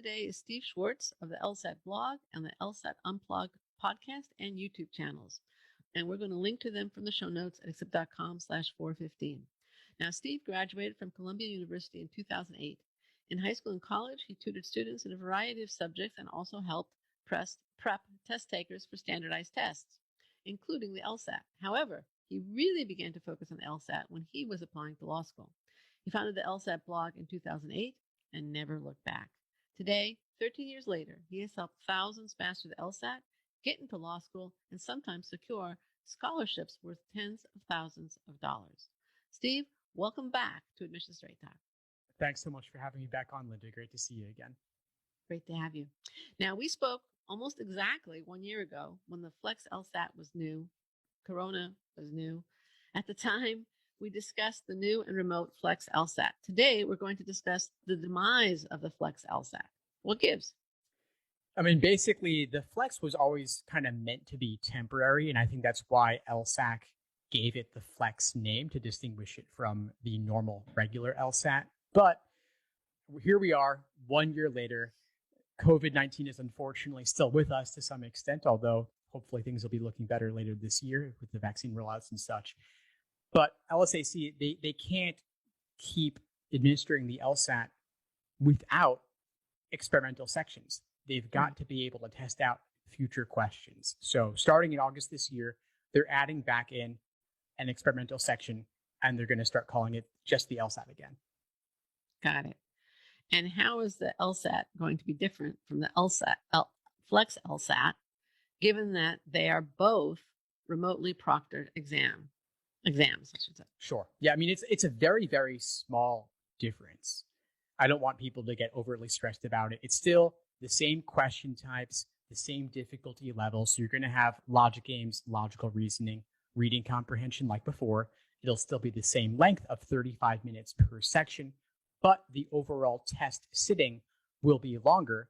today is Steve Schwartz of the LSAT blog and the LSAT Unplugged podcast and YouTube channels. And we're going to link to them from the show notes at accept.com/415. Now, Steve graduated from Columbia University in 2008. In high school and college, he tutored students in a variety of subjects and also helped prep test takers for standardized tests, including the LSAT. However, he really began to focus on the LSAT when he was applying to law school. He founded the LSAT blog in 2008 and never looked back. Today, 13 years later, he has helped thousands master the LSAT, get into law school, and sometimes secure scholarships worth tens of thousands of dollars. Steve, welcome back to Admission Straight Talk. Thanks so much for having me back on, Linda. Great to see you again. Great to have you. Now, we spoke almost exactly 1 year ago when the Flex LSAT was new. Corona was new. At the time, we discussed the new and remote Flex LSAT. Today, we're going to discuss the demise of the Flex LSAT. What gives? I mean, basically, the Flex was always kind of meant to be temporary, and I think that's why LSAC gave it the Flex name to distinguish it from the normal regular LSAT. But here we are, 1 year later. COVID-19 is unfortunately still with us to some extent, although hopefully things will be looking better later this year with the vaccine rollouts and such. But LSAC, they can't keep administering the LSAT without experimental sections. They've got to be able to test out future questions. So starting in August this year, they're adding back in an experimental section, and they're going to start calling it just the LSAT again. Got it. And how is the LSAT going to be different from the Flex LSAT, given that they are both remotely proctored exams, I should say? Sure. Yeah, I mean, it's a very, very small difference. I don't want people to get overly stressed about it. It's still the same question types, the same difficulty level. So you're going to have logic games, logical reasoning, reading comprehension like before. It'll still be the same length of 35 minutes per section, but the overall test sitting will be longer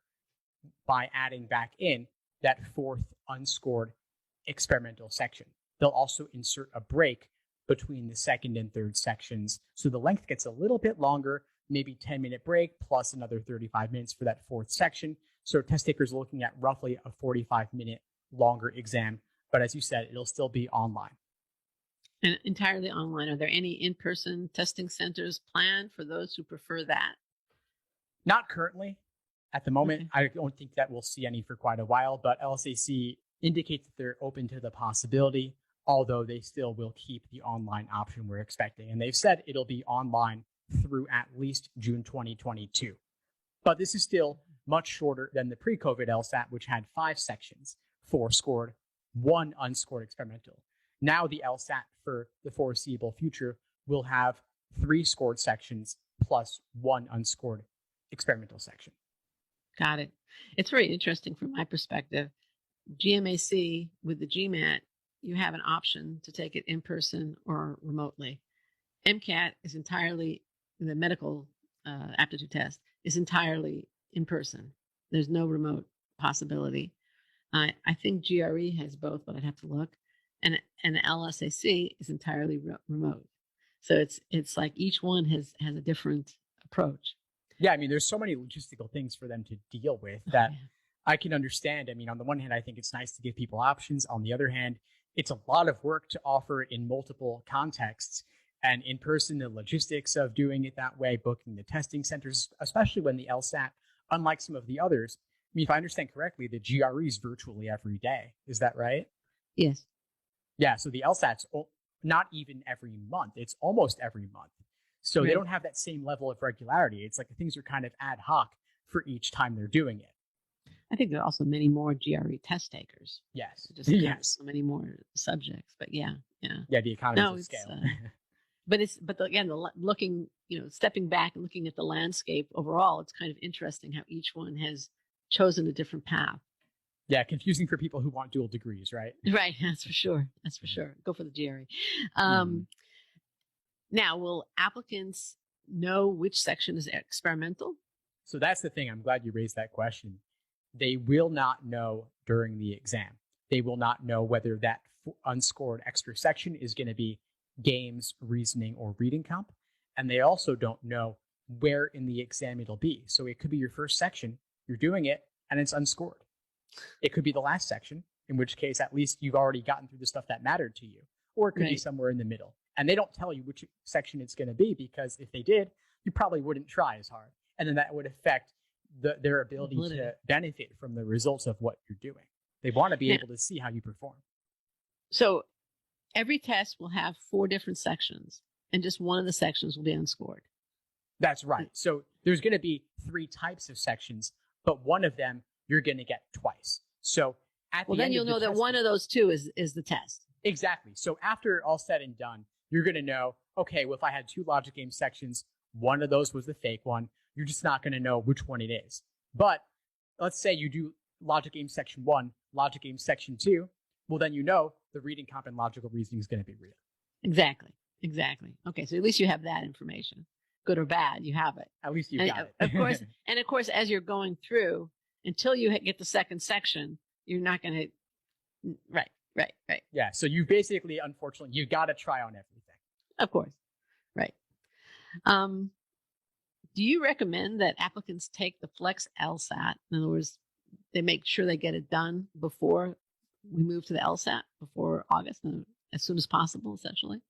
by adding back in that fourth unscored experimental section. They'll also insert a break between the second and third sections. So the length gets a little bit longer, maybe 10-minute break plus another 35 minutes for that fourth section. So test takers are looking at roughly a 45-minute longer exam. But as you said, it'll still be online. And entirely online. Are there any in-person testing centers planned for those who prefer that? Not currently. At the moment, okay. I don't think that we'll see any for quite a while, but LSAC indicates that they're open to the possibility, although they still will keep the online option we're expecting. And they've said it'll be online through at least June 2022. But this is still much shorter than the pre-COVID LSAT, which had 5 sections, 4 scored, 1 unscored experimental. Now the LSAT for the foreseeable future will have 3 scored sections plus 1 unscored experimental section. Got it. It's very interesting from my perspective. GMAC with the GMAT, you have an option to take it in person or remotely. MCAT is entirely, the medical aptitude test is entirely in person. There's no remote possibility. I think GRE has both, but I'd have to look. And LSAC is entirely remote. So it's like each one has a different approach. Yeah, I mean, there's so many logistical things for them to deal with that I can understand. I mean, on the one hand, I think it's nice to give people options. On the other hand, it's a lot of work to offer it in multiple contexts. And in person, the logistics of doing it that way, booking the testing centers, especially when the LSAT, unlike some of the others, I mean, if I understand correctly, the GRE is virtually every day. Is that right? Yes. Yeah, so the LSAT's not even every month. It's almost every month. So They don't have that same level of regularity. It's like things are kind of ad hoc for each time they're doing it. I think there are also many more GRE test takers. Yes. Just so many more subjects. But yeah. Yeah, the economies of scale. Looking, stepping back and looking at the landscape overall, it's kind of interesting how each one has chosen a different path. Yeah, confusing for people who want dual degrees, right? Right, that's for sure. Go for the GRE. Now, will applicants know which section is experimental? So that's the thing. I'm glad you raised that question. They will not know during the exam. They will not know whether that unscored extra section is going to be games, reasoning, or reading comp. And they also don't know where in the exam it'll be. So it could be your first section, you're doing it and it's unscored. It could be the last section, in which case at least you've already gotten through the stuff that mattered to you, or it could be somewhere in the middle. And they don't tell you which section it's going to be, because if they did, you probably wouldn't try as hard. And then that would affect their ability to benefit from the results of what you're doing. They want to be able to see how you perform. So every test will have 4 different sections, and just one of the sections will be unscored. That's right. So there's going to be 3 types of sections, but one of them you're going to get twice. So then you'll know that one of those 2 is the test. Exactly. So after all said and done, you're going to know, okay, well, if I had 2 logic game sections, one of those was the fake one. You're just not going to know which one it is. But let's say you do logic game section 1, logic game section 2. Well, then you know the reading, comp, and logical reasoning is going to be real. Exactly. Okay, so at least you have that information. Good or bad, you have it. At least you got it. Of course, as you're going through, until you get the second section, you're not going to. Right. Yeah. So you basically, unfortunately, you got to try on everything. Of course. Right. Do you recommend that applicants take the Flex LSAT? In other words, they make sure they get it done before we move to the LSAT, before August, as soon as possible, essentially?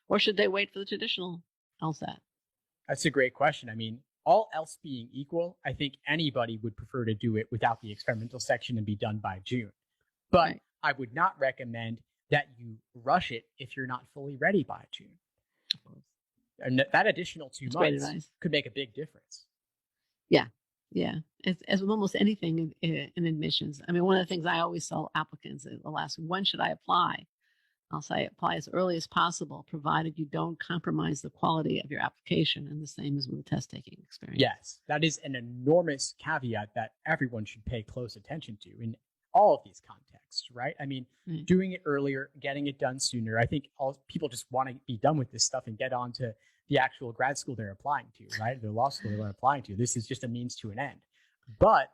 Or should they wait for the traditional LSAT? That's a great question. I mean, all else being equal, I think anybody would prefer to do it without the experimental section and be done by June. But I would not recommend that you rush it if you're not fully ready by June. And that additional 2 months could make a big difference. Yeah. As with almost anything in admissions. I mean, one of the things I always tell applicants, they'll ask, when should I apply? I'll say apply as early as possible, provided you don't compromise the quality of your application. And the same as with the test-taking experience. Yes, that is an enormous caveat that everyone should pay close attention to in all of these contexts, right? I mean, doing it earlier, getting it done sooner. I think all people just want to be done with this stuff and get on to the actual grad school they're applying to, right? The law school they're applying to. This is just a means to an end. But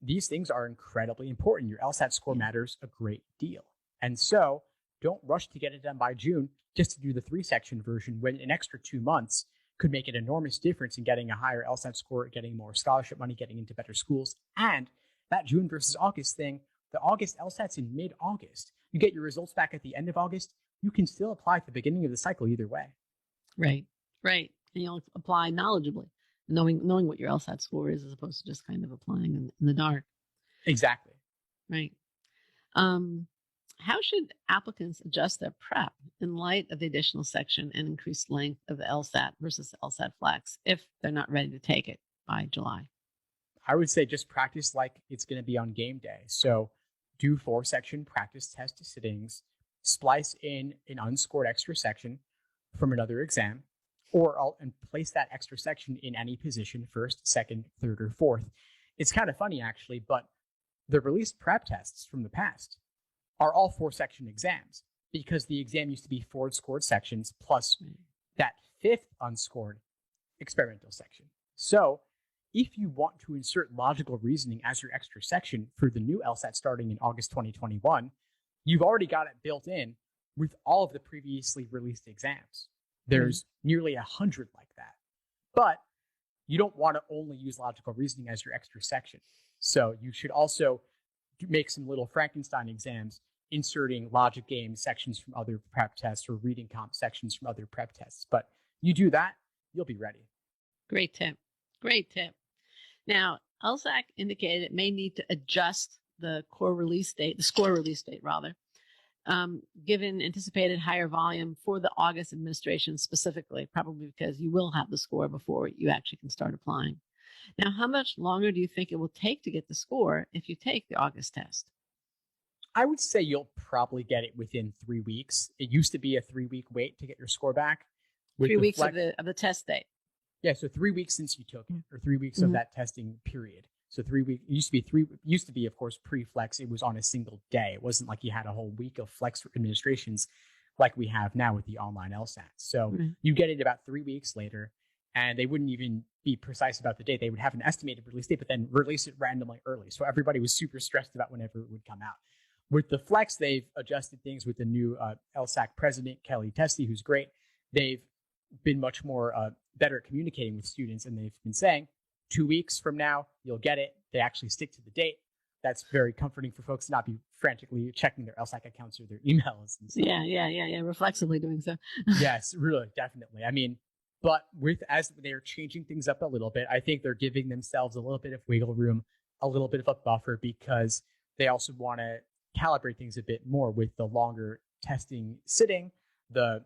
these things are incredibly important. Your LSAT score matters a great deal. And so don't rush to get it done by June just to do the 3-section version, when an extra 2 months could make an enormous difference in getting a higher LSAT score, getting more scholarship money, getting into better schools. And that June versus August thing, the August LSAT's in mid-August. You get your results back at the end of August. You can still apply at the beginning of the cycle either way. Right. And you'll apply knowledgeably, knowing what your LSAT score is, as opposed to just kind of applying in the dark. Exactly. Right. How should applicants adjust their prep in light of the additional section and increased length of the LSAT versus the LSAT-Flex if they're not ready to take it by July? I would say just practice like it's going to be on game day. So do 4-section practice test sittings, splice in an unscored extra section from another exam, and place that extra section in any position, 1st, 2nd, 3rd, or 4th. It's kind of funny, actually, but the released prep tests from the past are all 4-section exams, because the exam used to be 4 scored sections plus that 5th unscored experimental section. So if you want to insert logical reasoning as your extra section for the new LSAT starting in August 2021, you've already got it built in with all of the previously released exams. There's nearly 100 like that. But you don't want to only use logical reasoning as your extra section. So you should also make some little Frankenstein exams, inserting logic game sections from other prep tests or reading comp sections from other prep tests. But you do that, you'll be ready. Great tip. Now, LSAC indicated it may need to adjust the score release date, given anticipated higher volume for the August administration specifically, probably because you will have the score before you actually can start applying. Now, how much longer do you think it will take to get the score if you take the August test? I would say you'll probably get it within 3 weeks. It used to be a 3-week wait to get your score back. 3 weeks of the test date. Yeah, so 3 weeks since you took it, or 3 weeks of that testing period. So 3 weeks. It used to be, of course, pre-flex. It was on a single day. It wasn't like you had a whole week of flex administrations like we have now with the online LSAT. So you get it about 3 weeks later, and they wouldn't even be precise about the date. They would have an estimated release date, but then release it randomly early. So everybody was super stressed about whenever it would come out. With the flex, they've adjusted things with the new LSAC president, Kelly Testy, who's great. They've been much more better at communicating with students, and they've been saying, 2 weeks from now, you'll get it. They actually stick to the date. That's very comforting for folks to not be frantically checking their LSAC accounts or their emails and stuff. Yeah. Reflexively doing so. Yes, really, definitely. I mean, but as they're changing things up a little bit, I think they're giving themselves a little bit of wiggle room, a little bit of a buffer, because they also want to calibrate things a bit more with the longer testing sitting, the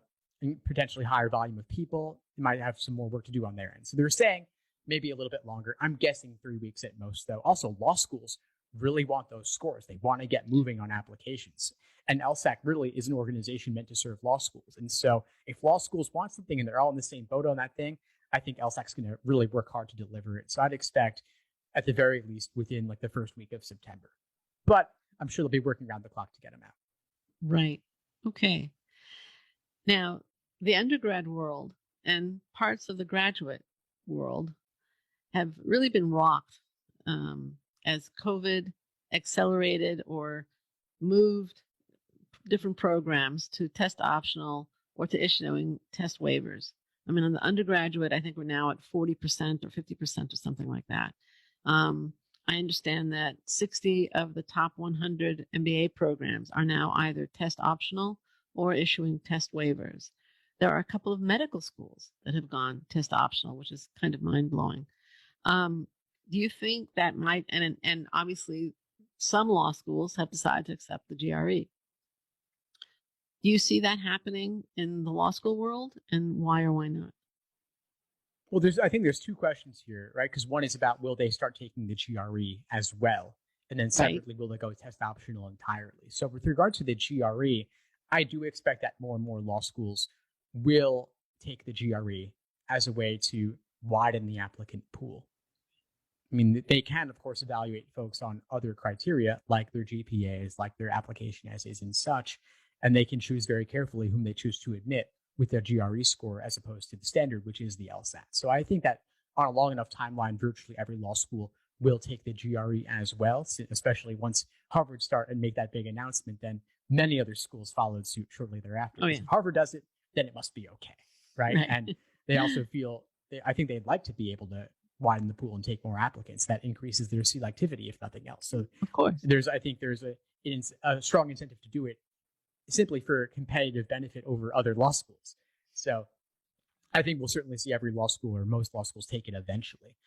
potentially higher volume of people. They might have some more work to do on their end. So they're saying maybe a little bit longer. I'm guessing 3 weeks at most, though. Also, law schools really want those scores. They want to get moving on applications. And LSAC really is an organization meant to serve law schools. And so if law schools want something and they're all in the same boat on that thing, I think LSAC's going to really work hard to deliver it. So I'd expect at the very least within like the first week of September. But I'm sure they'll be working around the clock to get them out. Right. Okay. Now, the undergrad world and parts of the graduate world have really been rocked as COVID accelerated or moved different programs to test optional or to issuing test waivers. I mean, on the undergraduate, I think we're now at 40% or 50% or something like that. I understand that 60 of the top 100 MBA programs are now either test optional or issuing test waivers. There are a couple of medical schools that have gone test optional, which is kind of mind-blowing. Do you think that might, and obviously some law schools have decided to accept the GRE. Do you see that happening in the law school world, and why or why not? Well, I think there's two questions here, right? Because one is about, will they start taking the GRE as well? And then separately, will they go test optional entirely? So with regard to the GRE, I do expect that more and more law schools will take the GRE as a way to widen the applicant pool. I mean, they can, of course, evaluate folks on other criteria, like their GPAs, like their application essays and such, and they can choose very carefully whom they choose to admit with their GRE score as opposed to the standard, which is the LSAT. So I think that on a long enough timeline, virtually every law school will take the GRE as well, especially once Harvard start and make that big announcement, then many other schools followed suit shortly thereafter. Oh, yeah. If Harvard does it, then it must be okay, right? And they also feel, I think they'd like to be able to widen the pool and take more applicants. That increases their selectivity, if nothing else. So of course, I think there's a strong incentive to do it simply for competitive benefit over other law schools. So I think we'll certainly see every law school or most law schools take it eventually.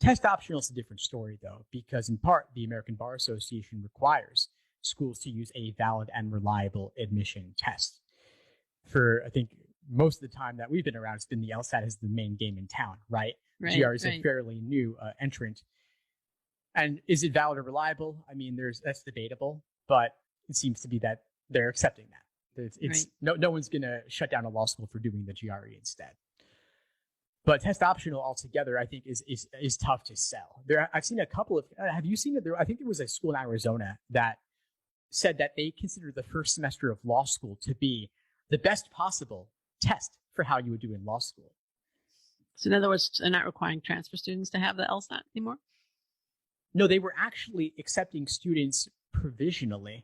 Test optional is a different story, though, because in part, the American Bar Association requires schools to use a valid and reliable admission test. For, I think, most of the time that we've been around, it's been the LSAT is the main game in town, right? GRE is a fairly new entrant. And is it valid or reliable? I mean, that's debatable, but it seems to be that they're accepting that. No one's going to shut down a law school for doing the GRE instead. But test optional altogether, I think, is tough to sell. I've seen a couple of. Have you seen it? I think there was a school in Arizona that said that they consider the first semester of law school to be the best possible test for how you would do in law school. So in other words, they're not requiring transfer students to have the LSAT anymore? No, they were actually accepting students provisionally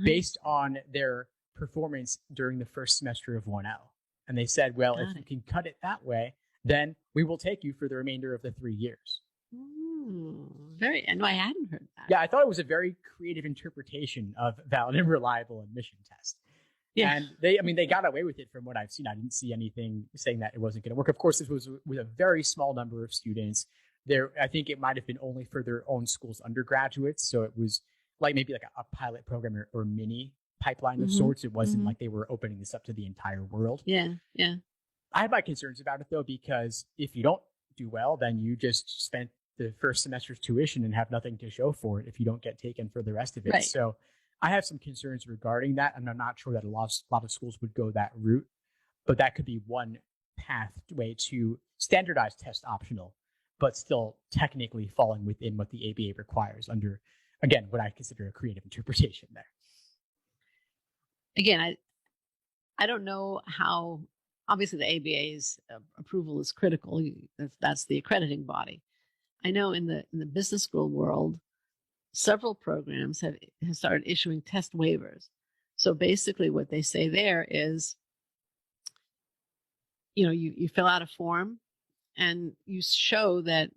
based on their performance during the first semester of 1L. And they said, well, if you can cut it that way, then we will take you for the remainder of the 3 years. I hadn't heard that. Yeah, I thought it was a very creative interpretation of valid and reliable admission test. Yeah. And they got away with it from what I've seen. I didn't see anything saying that it wasn't going to work. Of course, this was with a very small number of students. I think it might have been only for their own school's undergraduates. So it was maybe a pilot program or mini pipeline of sorts. It wasn't like they were opening this up to the entire world. Yeah. I have my concerns about it, though, because if you don't do well, then you just spent the first semester's tuition and have nothing to show for it if you don't get taken for the rest of it. Right. So I have some concerns regarding that, and I'm not sure that a lot of schools would go that route, but that could be one pathway to standardize test optional, but still technically falling within what the ABA requires under, again, what I consider a creative interpretation there. Again, I don't know how, obviously the ABA's approval is critical. That's the accrediting body. I know in the business school world, several programs have started issuing test waivers. So basically what they say there is, you fill out a form and you show that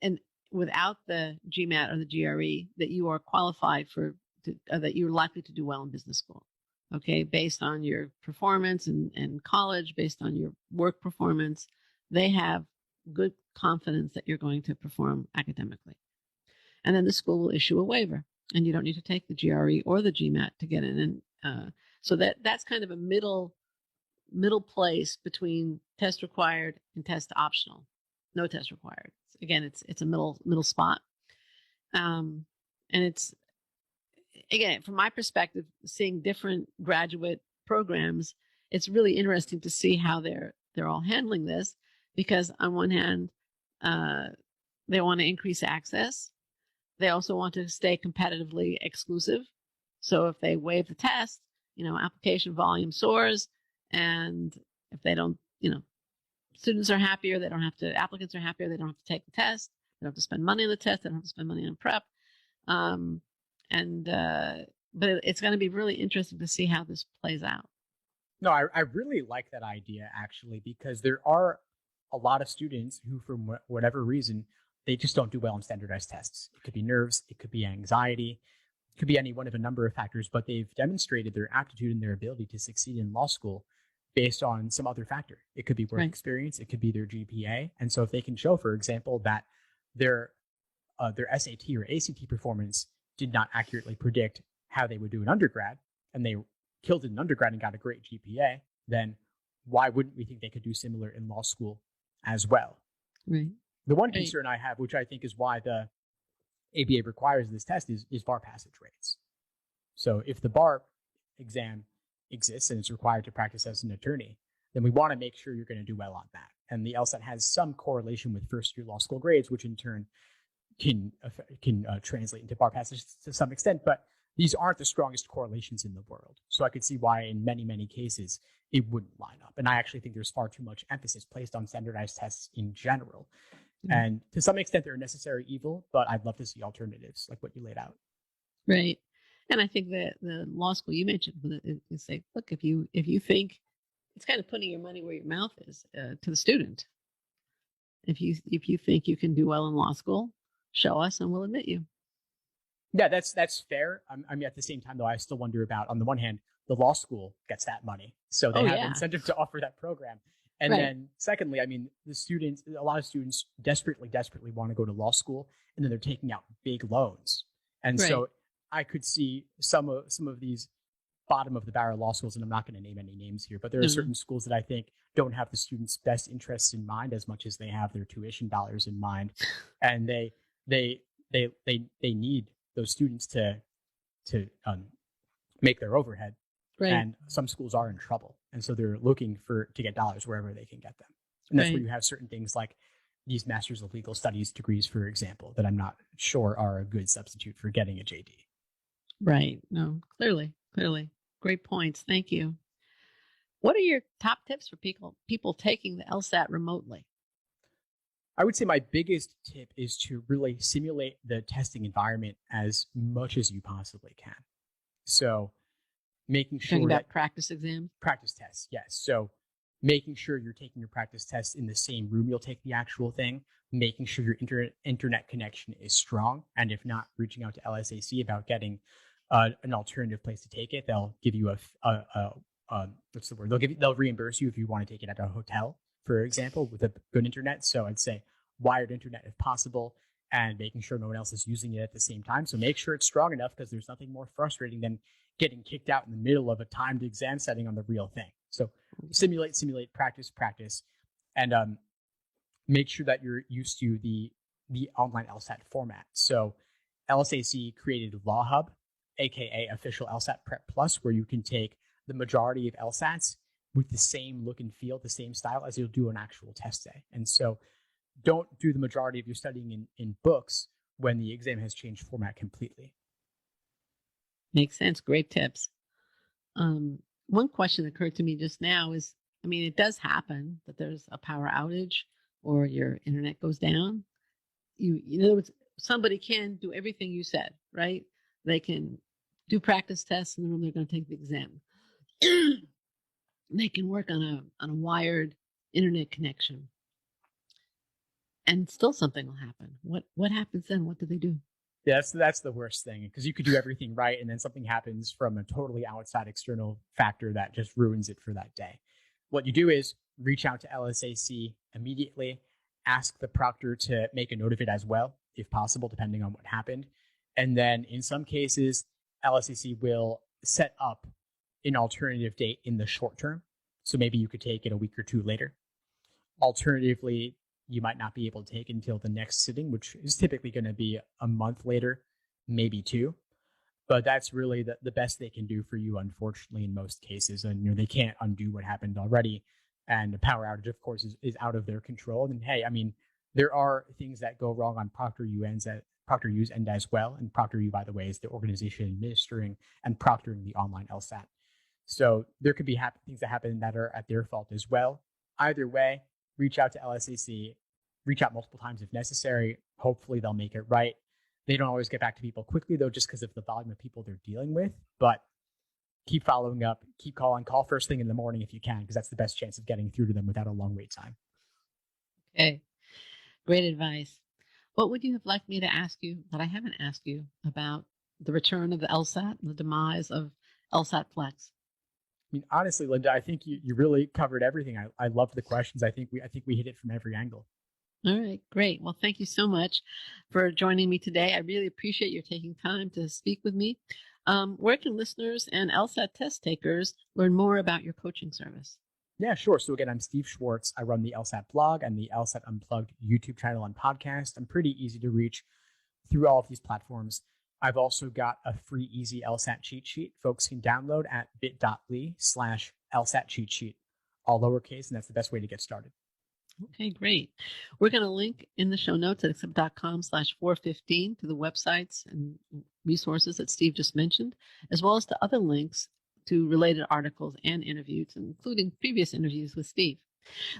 and without the GMAT or the GRE, that you are qualified that you're likely to do well in business school. Okay, based on your performance in college, based on your work performance, they have good confidence that you're going to perform academically. And then the school will issue a waiver, and you don't need to take the GRE or the GMAT to get in. And so that's kind of a middle place between test required and test optional. No test required. Again, it's a middle spot. And it's, again, from my perspective, seeing different graduate programs, it's really interesting to see how they're all handling this, because on one hand, they want to increase access. They also want to stay competitively exclusive. So if they waive the test, application volume soars, and if they don't, students are happier. Applicants are happier. They don't have to take the test. They don't have to spend money on the test. They don't have to spend money on prep. But it's going to be really interesting to see how this plays out. No, I really like that idea, actually, because there are a lot of students who, for whatever reason, they just don't do well on standardized tests. It could be nerves, it could be anxiety, it could be any one of a number of factors, but they've demonstrated their aptitude and their ability to succeed in law school based on some other factor. It could be work experience, it could be their GPA. And so if they can show, for example, that their SAT or ACT performance did not accurately predict how they would do in undergrad, and they killed it in undergrad and got a great GPA, then why wouldn't we think they could do similar in law school as well? Right. The one concern I have, which I think is why the ABA requires this test, is bar passage rates. So if the bar exam exists and it's required to practice as an attorney, then we want to make sure you're going to do well on that. And the LSAT has some correlation with first-year law school grades, which in turn can translate into bar passage to some extent, but these aren't the strongest correlations in the world. So I could see why in many, many cases it wouldn't line up. And I actually think there's far too much emphasis placed on standardized tests in general. Mm-hmm. And to some extent, they're a necessary evil, but I'd love to see alternatives like what you laid out. Right. And I think that the law school you mentioned is say, look, if you think, it's kind of putting your money where your mouth is to the student. If you think you can do well in law school, show us and we'll admit you. Yeah, that's fair. I mean, at the same time, though, I still wonder about, on the one hand, the law school gets that money, so they have incentive to offer that program. And then secondly, I mean, a lot of students desperately want to go to law school, and then they're taking out big loans. And so I could see some of these bottom of the barrel law schools, and I'm not going to name any names here, but there are certain schools that I think don't have the students' best interests in mind as much as they have their tuition dollars in mind. And they need those students to make their overhead. Right. And some schools are in trouble. And so they're looking to get dollars wherever they can get them. And that's where you have certain things like these Masters of Legal Studies degrees, for example, that I'm not sure are a good substitute for getting a JD. Right. No, clearly. Great points. Thank you. What are your top tips for people taking the LSAT remotely? I would say my biggest tip is to really simulate the testing environment as much as you possibly can. So making sure talking about practice exams? Practice tests, yes. So making sure you're taking your practice tests in the same room you'll take the actual thing, making sure your internet connection is strong, and if not, reaching out to LSAC about getting an alternative place to take it. They'll give you what's the word? They'll reimburse you if you want to take it at a hotel, for example, with a good internet. So I'd say wired internet if possible, and making sure no one else is using it at the same time. So make sure it's strong enough, because there's nothing more frustrating than getting kicked out in the middle of a timed exam setting on the real thing. So simulate, practice, and make sure that you're used to the online LSAT format. So LSAC created Law Hub, aka Official LSAT Prep Plus, where you can take the majority of LSATs with the same look and feel, the same style as you'll do an actual test day. And so don't do the majority of your studying in books when the exam has changed format completely. Makes sense. Great tips. One question that occurred to me just now is, I mean, it does happen that there's a power outage or your internet goes down. In other words, somebody can do everything you said, right? They can do practice tests in the room they're going to take the exam. They can work on a wired internet connection. and still something will happen. What happens then? What do they do? Yeah, that's the worst thing, because you could do everything right and then something happens from a totally outside external factor that just ruins it for that day. What you do is reach out to LSAC immediately, ask the proctor to make a note of it as well, if possible, depending on what happened. And then in some cases, LSAC will set up an alternative date in the short term. So maybe you could take it a week or two later. Alternatively, you might not be able to take it until the next sitting, which is typically going to be a month later, maybe two. But that's really the best they can do for you, unfortunately, in most cases. And they can't undo what happened already. And a power outage, of course, is out of their control. And hey, I mean, there are things that go wrong on ProctorU's end as well. And ProctorU, by the way, is the organization administering and proctoring the online LSAT. So there could be things that happen that are at their fault as well. Either way, reach out to LSAC, reach out multiple times if necessary. Hopefully they'll make it right. They don't always get back to people quickly, though, just because of the volume of people they're dealing with. But keep following up, keep calling, call first thing in the morning if you can, because that's the best chance of getting through to them without a long wait time. Okay, great advice. What would you have liked me to ask you that I haven't asked you about the return of the LSAT and the demise of LSAT-Flex? I mean, honestly, Linda, I think you really covered everything. I love the questions. I think we hit it from every angle. All right, great. Well, thank you so much for joining me today. I really appreciate your taking time to speak with me. Where can listeners and LSAT test takers learn more about your coaching service? Yeah, sure. So again, I'm Steve Schwartz. I run the LSAT blog and the LSAT Unplugged YouTube channel and podcast. I'm pretty easy to reach through all of these platforms. I've also got a free, easy LSAT cheat sheet folks can download at bit.ly/LSAT cheat sheet, all lowercase, and that's the best way to get started. Okay, great. We're going to link in the show notes at accept.com/415 to the websites and resources that Steve just mentioned, as well as to other links to related articles and interviews, including previous interviews with Steve.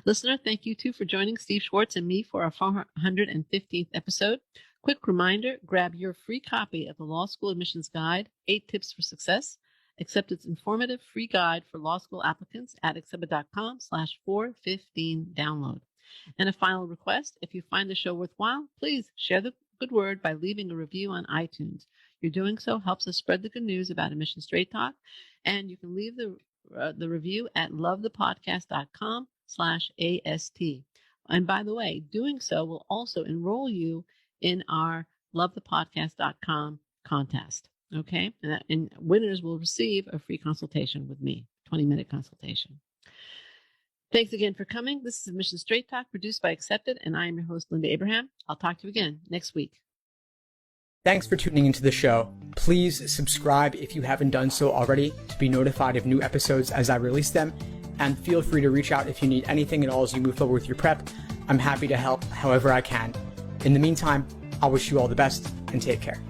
Listener, thank you too for joining Steve Schwartz and me for our 415th episode. Quick reminder, grab your free copy of the Law School Admissions Guide, 8 Tips for Success. Accept its informative free guide for law school applicants at accept.com/415 download. And a final request, if you find the show worthwhile, please share the good word by leaving a review on iTunes. Your doing so helps us spread the good news about Admission Straight Talk. And you can leave the review at lovethepodcast.com/AST. And by the way, doing so will also enroll you in our lovethepodcast.com contest. Okay. And winners will receive a free consultation with me, 20-minute consultation. Thanks again for coming. This is Admission Straight Talk produced by Accepted, and I am your host, Linda Abraham. I'll talk to you again next week. Thanks for tuning into the show. Please subscribe if you haven't done so already to be notified of new episodes as I release them. And feel free to reach out if you need anything at all as you move forward with your prep. I'm happy to help however I can. In the meantime, I'll wish you all the best and take care.